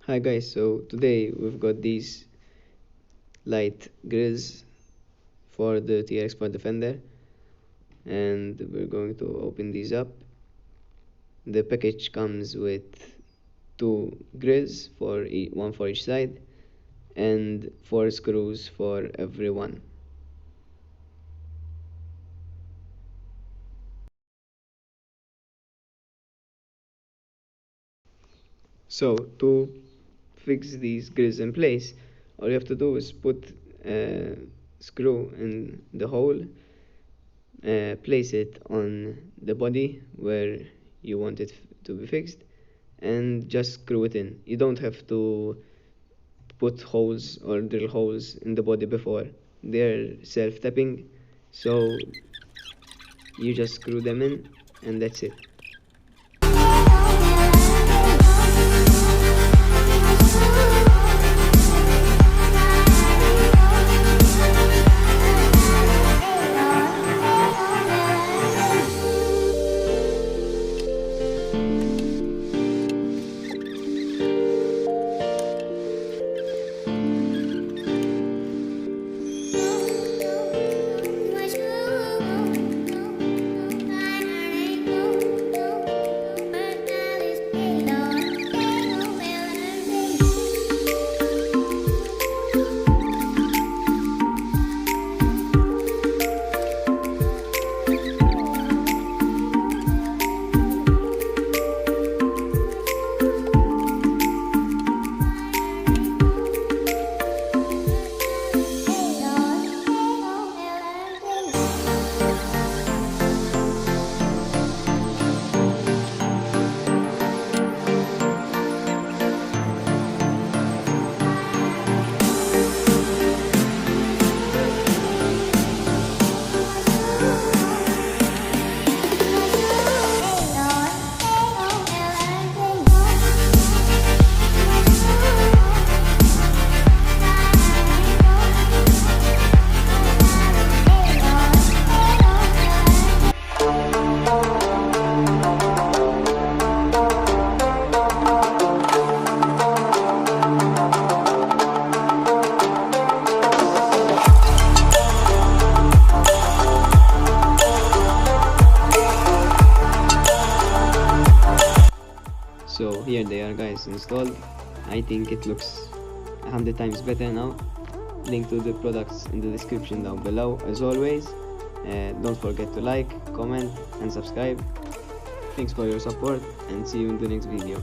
Hi guys, so today we've got these light grills for the Trx4 Defender, and we're going to open these up. The package comes with two grills for one for each side and 4 screws for every one. So to fix these grills in place, all you have to do is put a screw in the hole, place it on the body where you want it to be fixed, and just screw it in. You don't have to put holes or drill holes in the body before. They're self-tapping, so you just screw them in and that's it. So here they are guys, installed. I think it looks 100 times better now. Link to the products in the description down below as always. Don't forget to like, comment and subscribe. Thanks for your support and see you in the next video.